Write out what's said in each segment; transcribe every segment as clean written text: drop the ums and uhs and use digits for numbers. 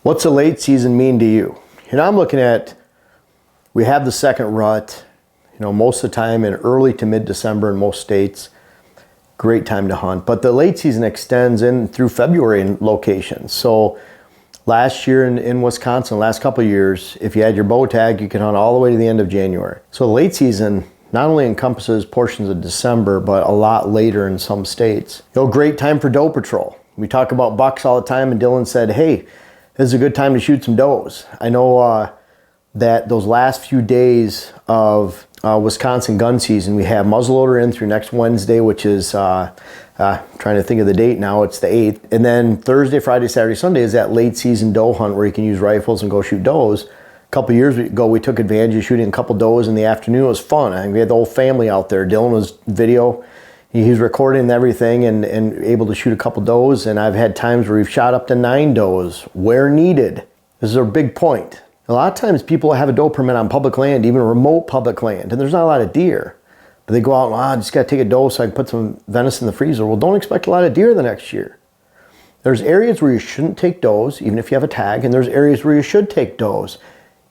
What's a late season mean to you? I'm looking at, we have the second rut, most of the time in early to mid-December in most states. Great time to hunt. But the late season extends in through February in locations. So last year in Wisconsin, last couple of years, if you had your bow tag, you could hunt all the way to the end of January. So the late season not only encompasses portions of December, but a lot later in some states. Great time for doe patrol. We talk about bucks all the time, and Dylan said, hey, this is a good time to shoot some does. I know that those last few days of Wisconsin gun season, we have muzzleloader in through next Wednesday, which is, trying to think of the date now, it's the 8th. And then Thursday, Friday, Saturday, Sunday is that late season doe hunt where you can use rifles and go shoot does. A couple years ago, we took advantage of shooting a couple does in the afternoon. It was fun. I think we had the whole family out there. Dylan was video. He was recording everything and able to shoot a couple does. And I've had times where we've shot up to 9 does where needed. This is a big point. A lot of times people have a doe permit on public land, even remote public land, and there's not a lot of deer. But they go out and, I just got to take a doe so I can put some venison in the freezer. Well, don't expect a lot of deer the next year. There's areas where you shouldn't take does, even if you have a tag, and there's areas where you should take does.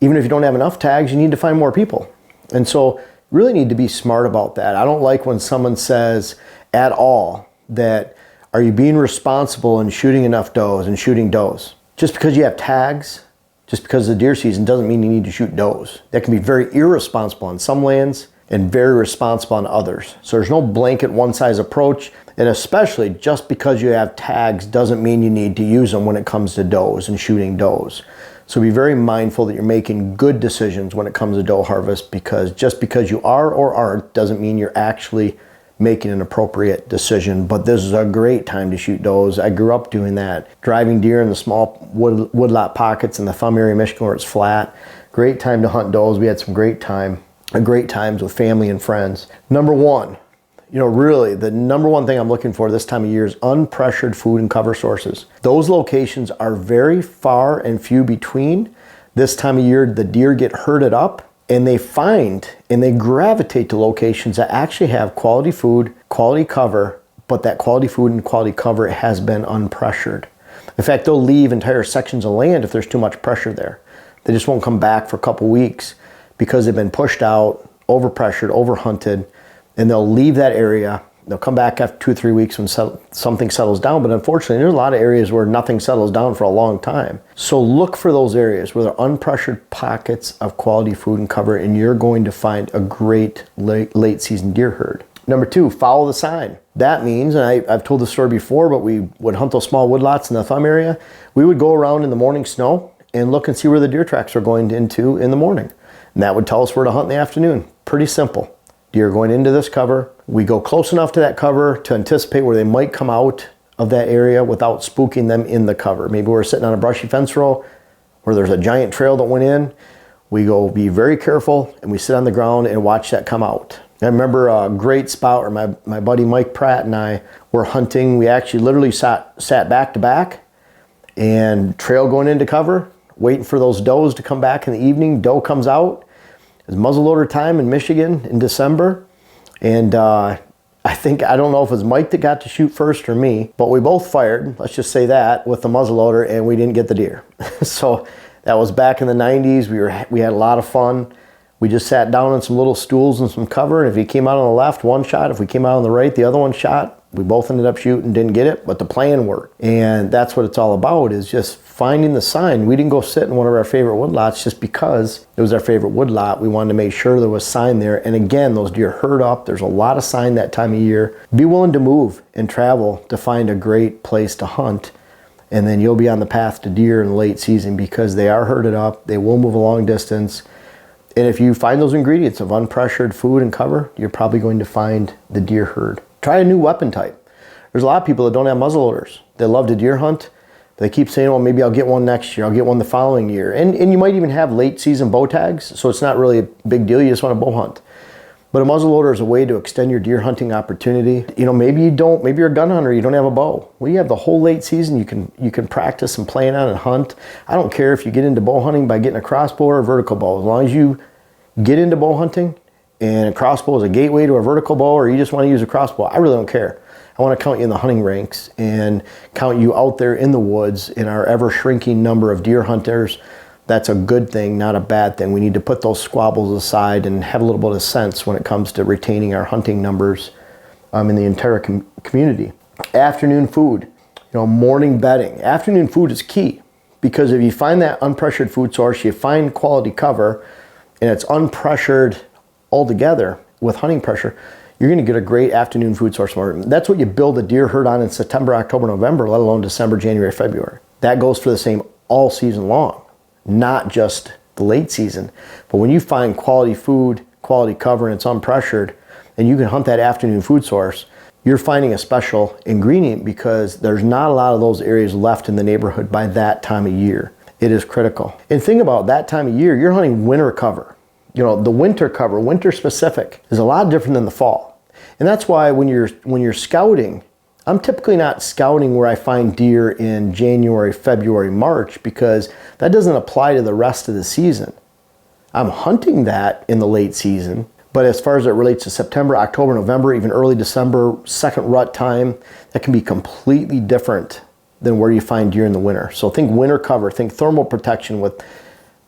Even if you don't have enough tags, you need to find more people. And so really need to be smart about that. I don't like when someone says at all that, are you being responsible in shooting enough does and shooting does? Just because you have tags, just because of the deer season doesn't mean you need to shoot does. That can be very irresponsible on some lands and very responsible on others. So there's no blanket one size approach, and especially just because you have tags doesn't mean you need to use them when it comes to does and shooting does. So be very mindful that you're making good decisions when it comes to doe harvest, because just because you are or aren't doesn't mean you're actually making an appropriate decision. But this is a great time to shoot does. I grew up doing that, driving deer in the small woodlot pockets in the Thumb area of Michigan where it's flat. Great time to hunt does. We had some great times with family and friends. Number one, really the number one thing I'm looking for this time of year is unpressured food and cover sources. Those locations are very far and few between. This time of year, the deer get herded up, and they find and they gravitate to locations that actually have quality food, quality cover, but that quality food and quality cover has been unpressured. In fact, they'll leave entire sections of land if there's too much pressure there. They just won't come back for a couple weeks because they've been pushed out, overpressured, overhunted, and they'll leave that area. They'll come back after 2 or 3 weeks when something settles down, but unfortunately there's a lot of areas where nothing settles down for a long time. So look for those areas where there are unpressured pockets of quality food and cover, and you're going to find a great late season deer herd. Number 2, follow the sign. That means, and I've told this story before, but we would hunt those small woodlots in the Thumb area. We would go around in the morning snow and look and see where the deer tracks are going into in the morning. And that would tell us where to hunt in the afternoon. Pretty simple. Deer going into this cover. We go close enough to that cover to anticipate where they might come out of that area without spooking them in the cover. Maybe we're sitting on a brushy fence row where there's a giant trail that went in. We go be very careful and we sit on the ground and watch that come out. I remember a great spot where my buddy Mike Pratt and I were hunting. We actually literally sat back to back and trail going into cover, waiting for those does to come back in the evening. Doe comes out. It's muzzleloader time in Michigan in December, and I don't know if it was Mike that got to shoot first or me, but we both fired, let's just say that, with the muzzleloader, and we didn't get the deer. So that was back in the 90s. We had a lot of fun. We just sat down on some little stools and some cover, and if he came out on the left, one shot. If we came out on the right, the other one shot. We both ended up shooting, didn't get it, but the plan worked. And that's what it's all about, is just finding the sign. We didn't go sit in one of our favorite woodlots just because it was our favorite woodlot. We wanted to make sure there was sign there. And again, those deer herd up. There's a lot of sign that time of year. Be willing to move and travel to find a great place to hunt. And then you'll be on the path to deer in the late season because they are herded up. They will move a long distance. And if you find those ingredients of unpressured food and cover, you're probably going to find the deer herd. Try a new weapon type. There's a lot of people that don't have muzzleloaders. They love to deer hunt. They keep saying, well, maybe I'll get one next year. I'll get one the following year. And you might even have late season bow tags, so it's not really a big deal. You just want to bow hunt. But a muzzleloader is a way to extend your deer hunting opportunity. Maybe you're a gun hunter, you don't have a bow. Well, you have the whole late season you can practice and plan on and hunt. I don't care if you get into bow hunting by getting a crossbow or a vertical bow. As long as you get into bow hunting and a crossbow is a gateway to a vertical bow, or you just want to use a crossbow, I really don't care. I want to count you in the hunting ranks and count you out there in the woods in our ever shrinking number of deer hunters. That's a good thing, not a bad thing. We need to put those squabbles aside and have a little bit of sense when it comes to retaining our hunting numbers in the entire community. Afternoon food, morning bedding. Afternoon food is key, because if you find that unpressured food source, you find quality cover, and it's unpressured altogether with hunting pressure, you're going to get a great afternoon food source. That's what you build a deer herd on in September, October, November, let alone December, January, February. That goes for the same all season long, not just the late season. But when you find quality food, quality cover, and it's unpressured, and you can hunt that afternoon food source, you're finding a special ingredient, because there's not a lot of those areas left in the neighborhood by that time of year. It is critical. And think about that time of year, you're hunting winter cover. The winter cover, winter specific, is a lot different than the fall. And that's why when you're scouting, I'm typically not scouting where I find deer in January, February, March, because that doesn't apply to the rest of the season. I'm hunting that in the late season, but as far as it relates to September, October, November, even early December, second rut time, that can be completely different than where you find deer in the winter. So think winter cover, think thermal protection with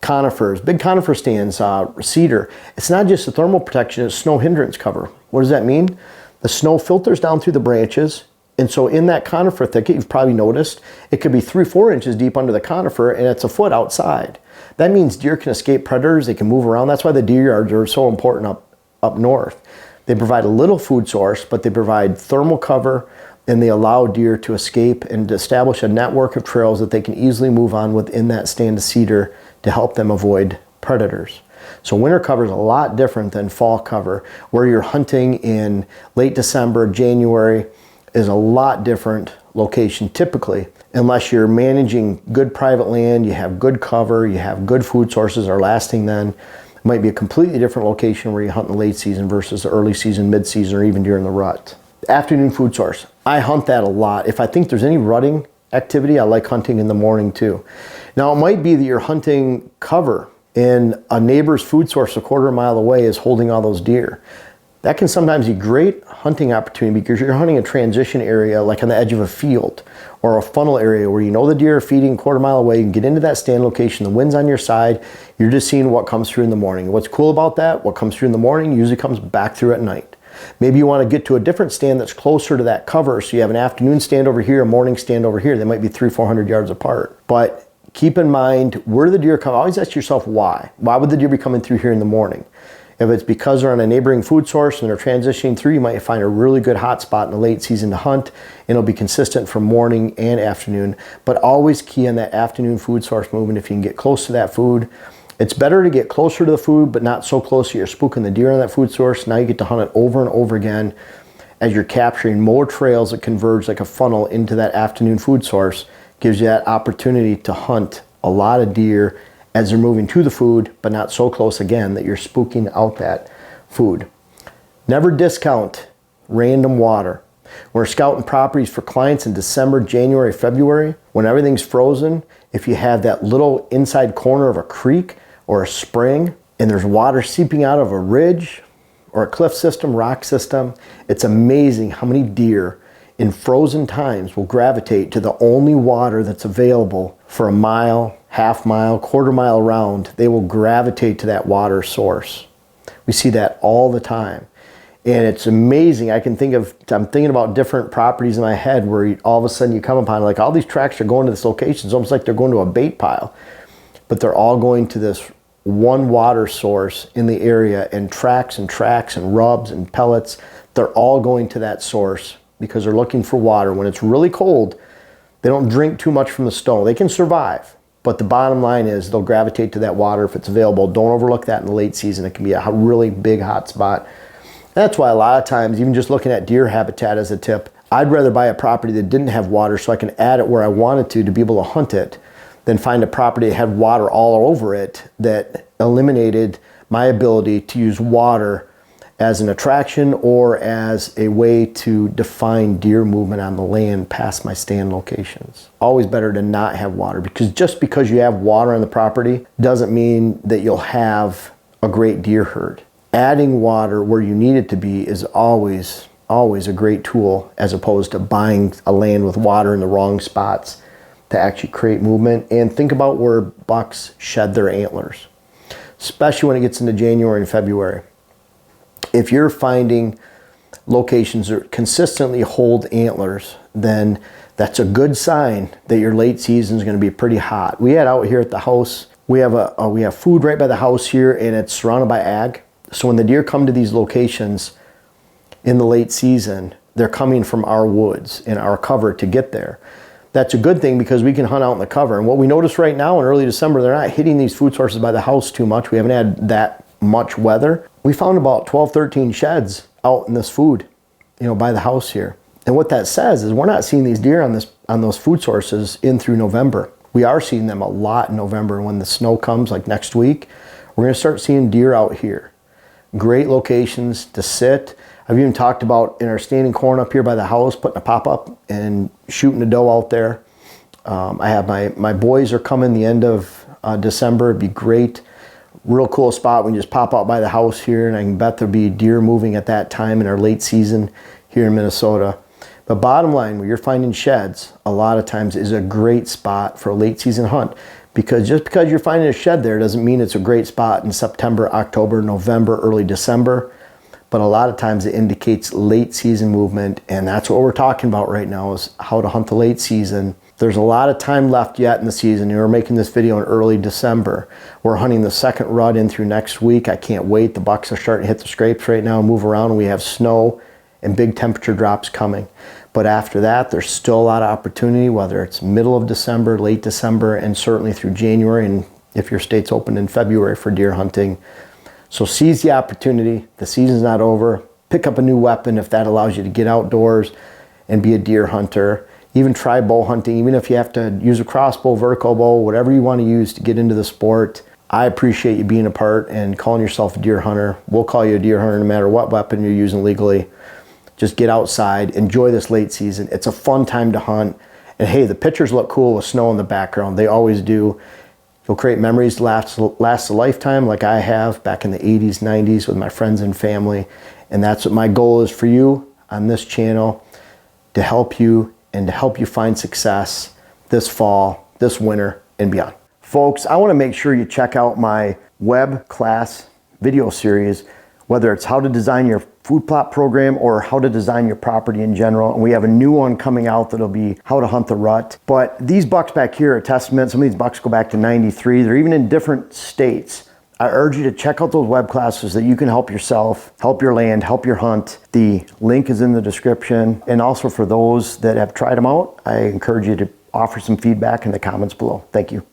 conifers, big conifer stands, cedar. It's not just the thermal protection, it's snow hindrance cover. What does that mean? The snow filters down through the branches, and so in that conifer thicket, you've probably noticed, it could be 3-4 inches deep under the conifer, and it's a foot outside. That means deer can escape predators, they can move around. That's why the deer yards are so important up north. They provide a little food source, but they provide thermal cover, and they allow deer to escape and to establish a network of trails that they can easily move on within that stand of cedar to help them avoid predators. So winter cover is a lot different than fall cover. Where you're hunting in late December, January is a lot different location typically, unless you're managing good private land, you have good cover, you have good food sources are lasting then. It might be a completely different location where you hunt in the late season versus the early season, mid-season, or even during the rut. Afternoon food source. I hunt that a lot. If I think there's any rutting activity, I like hunting in the morning too. Now it might be that you're hunting cover and a neighbor's food source a quarter mile away is holding all those deer. That can sometimes be great hunting opportunity, because you're hunting a transition area like on the edge of a field or a funnel area where you know the deer are feeding a quarter mile away. You can get into that stand location, the wind's on your side, you're just seeing what comes through in the morning. What's cool about that, what comes through in the morning usually comes back through at night. Maybe you want to get to a different stand that's closer to that cover, so you have an afternoon stand over here, a morning stand over here. They might be 300-400 yards apart. But keep in mind, where do the deer come? Always ask yourself why. Why would the deer be coming through here in the morning? If it's because they're on a neighboring food source and they're transitioning through, you might find a really good hot spot in the late season to hunt, and it'll be consistent from morning and afternoon. But always key on that afternoon food source movement. If you can get close to that food, it's better to get closer to the food, but not so close that you're spooking the deer on that food source. Now you get to hunt it over and over again as you're capturing more trails that converge like a funnel into that afternoon food source. Gives you that opportunity to hunt a lot of deer as they're moving to the food, but not so close again that you're spooking out that food. Never discount random water. We're scouting properties for clients in December, January, February, when everything's frozen. If you have that little inside corner of a creek or a spring and there's water seeping out of a ridge or a cliff system, rock system, it's amazing how many deer in frozen times will gravitate to the only water that's available for a mile, half mile, quarter mile around. They will gravitate to that water source. We see that all the time. And it's amazing. I'm thinking about different properties in my head where all of a sudden you come upon, like, all these tracks are going to this location. It's almost like they're going to a bait pile, but they're all going to this one water source in the area, and tracks and rubs and pellets, they're all going to that source because they're looking for water. When it's really cold, they don't drink too much from the stone. They can survive, but the bottom line is they'll gravitate to that water if it's available. Don't overlook that in the late season. It can be a really big hot spot. That's why a lot of times, even just looking at deer habitat as a tip, I'd rather buy a property that didn't have water so I can add it where I wanted to be able to hunt it, than find a property that had water all over it that eliminated my ability to use water as an attraction or as a way to define deer movement on the land past my stand locations. Always better to not have water, because just because you have water on the property doesn't mean that you'll have a great deer herd. adding water where you need it to be is always a great tool, as opposed to buying a land with water in the wrong spots to actually create movement. And think about where bucks shed their antlers, especially when it gets into January and February. If you're finding locations that consistently hold antlers, then that's a good sign that your late season is going to be pretty hot. We had out here at the house, we have food right by the house here, and it's surrounded by ag. So when the deer come to these locations in the late season, they're coming from our woods and our cover to get there. That's a good thing because we can hunt out in the cover. And what we notice right now in early December, they're not hitting these food sources by the house too much. We haven't had that much weather. We found about 12, 13 sheds out in this food, by the house here. And what that says is we're not seeing these deer on those food sources in through November. We are seeing them a lot in November. When the snow comes, like next week, we're going to start seeing deer out here. Great locations to sit. I've even talked about in our standing corn up here by the house, putting a pop-up and shooting a doe out there. I have my boys are coming the end of December. It'd be great. Real cool spot. We can just pop out by the house here, and I can bet there'll be deer moving at that time in our late season here in Minnesota. But bottom line, where you're finding sheds, a lot of times is a great spot for a late season hunt. Because just because you're finding a shed there doesn't mean it's a great spot in September, October, November, early December. But a lot of times it indicates late season movement, and that's what we're talking about right now, is how to hunt the late season. There's a lot of time left yet in the season. We're making this video in early December. We're hunting the second rut in through next week. I can't wait. The bucks are starting to hit the scrapes right now and move around, and we have snow and big temperature drops coming. But after that, there's still a lot of opportunity, whether it's middle of December, late December, and certainly through January, and if your state's open in February for deer hunting. So seize the opportunity. The season's not over. Pick up a new weapon if that allows you to get outdoors and be a deer hunter. Even try bow hunting, even if you have to use a crossbow, vertical bow, whatever you want to use to get into the sport. I appreciate you being a part and calling yourself a deer hunter. We'll call you a deer hunter no matter what weapon you're using legally. Just get outside, enjoy this late season. It's a fun time to hunt. And hey, the pictures look cool with snow in the background. They always do. You'll create memories to last a lifetime, like I have back in the 80s, 90s with my friends and family. And that's what my goal is for you on this channel, to help you and to help you find success this fall, this winter, and beyond. Folks, I want to make sure you check out my web class video series, whether it's how to design your food plot program or how to design your property in general. And we have a new one coming out that'll be how to hunt the rut. But these bucks back here are a testament. Some of these bucks go back to 93. They're even in different states. I urge you to check out those web classes that you can help yourself, help your land, help your hunt. The link is in the description. And also for those that have tried them out, I encourage you to offer some feedback in the comments below. Thank you.